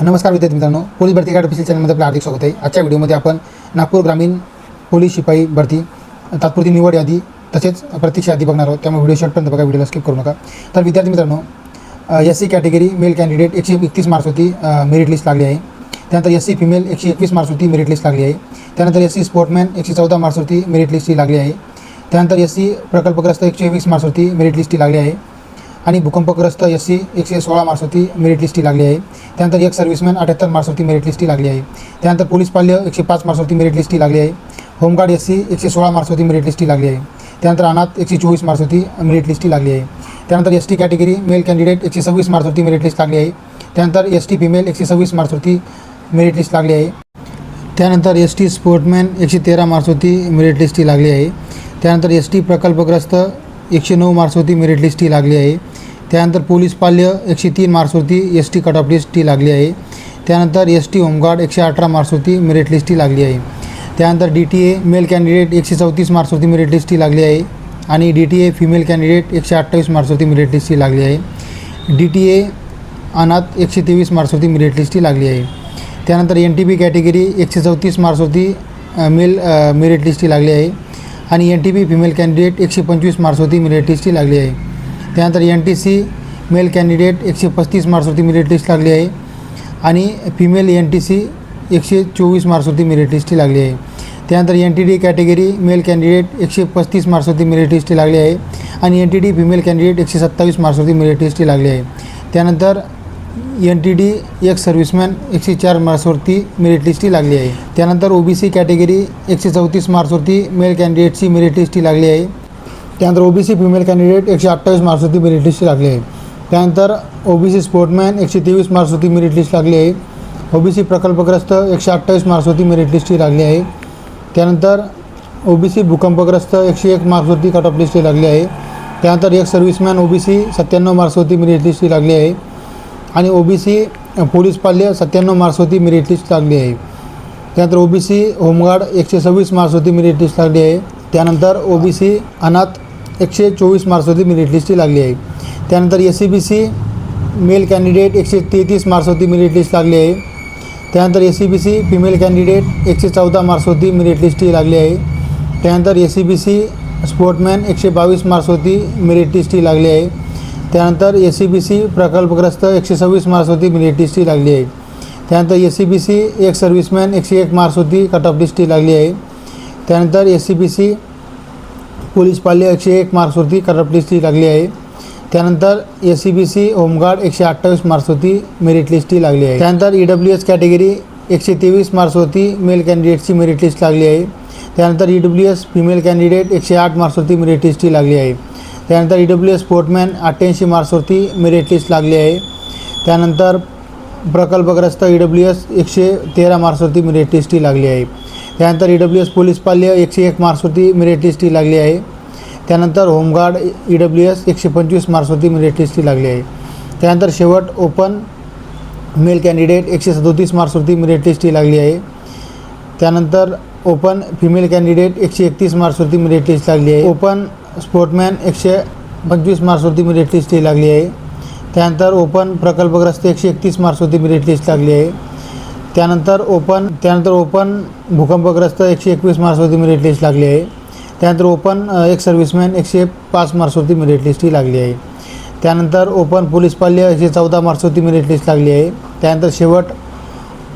नमस्कार विद्यार्थी मित्रांनो, पोलीस भरती गाईड ऑफिशियल चॅनलमध्ये आपलं हार्दिक स्वागत आहे। आजच्या व्हिडिओमध्ये आपण नागपूर ग्रामीण पोलीस शिपाई भरती तात्पुरती निवड यादी तसेच प्रतीक्षा यादी बघणार आहोत। त्यामुळे व्हिडिओ शेवटपर्यंत बघा, व्हिडिओला स्किप करू नका। तर विद्यार्थी मित्रांनो, SC category mail candidate 131 marks होती मेरिट लिस्ट लागली आहे। त्यानंतर SC फिमेल 121 मार्क्स होती मेरिट लिस्ट लागली आहे। त्यानंतर SC स्पोर्टमॅन 114 मार्क्स होती मेरिट लिस्ट लागली आहे। त्यानंतर SC प्रकल्पग्रस्त 120 मार्क्स होती मेरिट लिस्ट लागली आहे आणि भूकंपग्रस्त SC 116 मार्क्स होती मेरिट लिस्ट लागली आहे। त्यानंतर एक सर्व्हिसमॅन 78 मार्क्स होती मेरिट लिस्ट लागली आहे। त्यानंतर पोलीस पाल्य 105 मार्क्स होती मेरिट लिस्ट लागली आहे। होमगार्ड SC 116 मार्क्स होती मेरिट लिस्ट लागली आहे। त्यानंतर अनाथ 124 मार्क्स होती मेरिट लिस्ट लागली आहे। त्यानंतर ST category mail candidate 126 marks होती मेरिट लिस्ट लागली आहे। त्यानंतर ST फिमेल 126 मार्क्स होती मेरिट लिस्ट लागली आहे। त्यानंतर ST स्पोर्टमॅन 113 मार्क्स होती मेरिट लिस्ट लागली आहे। त्यानंतर ST प्रकल्पग्रस्त 109 मार्क्स होती मेरिट लिस्ट लागली आहे। त्यानंतर पोलीस पाल्य 103 मार्क्स होती ST कट ऑफ लिस्ट लागली आहे। त्यानंतर ST होमगार्ड 118 मार्क्स होती मेरिट लिस्ट लागली आहे। त्यानंतर DTA मेल कॅन्डिडेट 134 मार्क्स होती मेरिट लिस्ट लागली आहे आणि DTA फिमेल कॅन्डिडेट 128 मार्क्स होती मेरिट लिस्ट लागली आहे। DTA अनाथ 123 मार्क्स होती मेरिट लिस्ट लागली आहे। त्यानंतर NTP कॅटेगरी 134 मार्क्स होती मेरिट लिस्ट लागली आहे आणि NTP फिमेल कॅन्डिडेट 125 मार्क्स होती मेरिट लिस्ट लागली आहे। त्यानंतर NTC मेल कॅन्डिडेट 135 मार्क्स होती मेरिट लिस्ट लागली आहे आणि फिमेल NTC 124 मार्क्स होती मेरिट लिस्ट लागली आहे। त्यानंतर NTD category mail candidate 135 marks होती मेरिट लिस्ट लागली आहे आणि NTD फिमेल कॅन्डिडेट 127 मार्क्स होती मेरिट लिस्ट लागली आहे। त्यानंतर NTD एक सर्व्हिसमॅन 104 मार्क्सवरती मेरिट लिस्ट लागली आहे। त्यानंतर OBC कॅटेगरी 134 मार्क्सवरती मेल कॅन्डिडेटची मेरिट लिस्ट लागली आहे। त्यानंतर OBC फिमेल कॅन्डिडेट 128 मार्क्सवरती मेरिट लिस्ट लागली आहे। त्यानंतर OBC स्पोर्टमॅन 123 मार्क्सवरती मेरिट लिस्ट लागली आहे। OBC प्रकल्पग्रस्त 128 मार्क्सवरती मेरिट लिस्ट लागली आहे। त्यानंतर OBC भूकंपग्रस्त 101 मार्क्सवरती कट ऑफ लिस्ट लागली आहे। त्यानंतर एक सर्व्हिसमॅन OBC 97 मार्क्सवरती मेरिट लिस्ट लागली आहे आणि OBC पोलीस पाल्य 97 मार्क्सवरती मेरिट लिस्ट लागली आहे। त्यानंतर OBC होमगार्ड 126 मार्क्सवरती मेरिट लिस्ट लागली आहे। त्यानंतर OBC अनाथ 124 मार्क्सवरती मेरिट लिस्ट लागली आहे। त्यानंतर SCBC मेल कॅन्डिडेट 133 मार्क्सवरती मेरिट लिस्ट लागली आहे। त्यानंतर SCBC फिमेल कॅन्डिडेट 114 मार्क्सवरती मेरिट लिस्ट लागली आहे। त्यानंतर SCBC स्पोर्टमॅन 122 मार्क्सवरती मेरिट लिस्ट लागली आहे। त्यानंतर SCBC प्रकल्पग्रस्त 126 मार्क्सवरती मेरिट लिस्ट लागली आहे। त्यानंतर SCBC एक सर्व्हिसमॅन 101 मार्क्सवरती कट ऑफ लिस्ट लागली आहे। त्यानंतर SCBC पोलीस पाल्य 101 मार्क्सवरती कट ऑफ लिस्ट लागली आहे। त्यानंतर SCBC होमगार्ड 128 मार्क्सवरती मेरिट लिस्ट लागली आहे। त्यानंतर EWS कॅटेगरी 123 मार्क्सवरती मेल कॅन्डिडेटची मेरिट लिस्ट लागली आहे। त्यानंतर EWS फिमेल कॅन्डिडेट 108 मार्क्सवरती मेरिट लिस्ट लागली आहे। त्यानंतर EWS स्पोर्टमॅन 88 मार्क्सवरती मेरिट लिस्ट लागली आहे। त्यानंतर प्रकल्पग्रस्त EWS 113 मार्क्सवरती मेरिट लिस्ट लागली आहे। त्यानंतर EWS पोलीस पाल्य 101 मार्क्सवरती मेरिट लिस्ट लागली आहे। त्यानंतर होमगार्ड EWS 125 मार्क्सवरती मेरिट लिस्ट लागली आहे। त्यानंतर शेवट ओपन मेल कॅन्डिडेट 137 मार्क्सवरती मेरिट लिस्ट लागली आहे। त्यानंतर ओपन फिमेल कॅन्डिडेट 131 मार्क्सवरती मेरिट लिस्ट लागली आहे। ओपन स्पोर्टमॅन 125 मार्क्सवरती मेरिट लिस्ट लागली आहे। त्यानंतर ओपन प्रकल्पग्रस्त 131 मार्क्सवरती मेरिट लिस्ट लागली आहे। त्यानंतर ओपन भूकंपग्रस्त 121 मार्क्सवरती मेरिट लिस्ट लागली आहे। त्यानंतर ओपन एक सर्व्हिसमॅन 105 मार्क्सवरती मेरिट लिस्ट लागली आहे। त्यानंतर ओपन पोलीस पाल्य 114 मार्क्सवरती मेरिट लिस्ट लागली आहे। त्यानंतर शेवट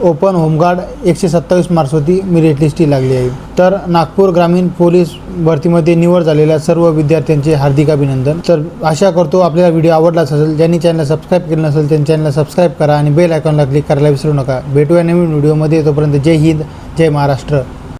ओपन होमगार्ड 127 मार्क्सवरती मेरिट लिस्ट लागली आहे। तर नागपूर ग्रामीण पोलीस भरतीमध्ये निवड झालेल्या सर्व विद्यार्थ्यांचे हार्दिक अभिनंदन। तर आशा करतो आपल्याला व्हिडिओ आवडलाच असेल। ज्यांनी चॅनलला सबस्क्राईब केलं नसेल त्यांनी चॅनलला सबस्क्राईब करा आणि बेल आयकॉनला क्लिक करायला विसरू नका। भेटूया नवीन व्हिडिओमध्ये, तोपर्यंत जय हिंद, जय महाराष्ट्र।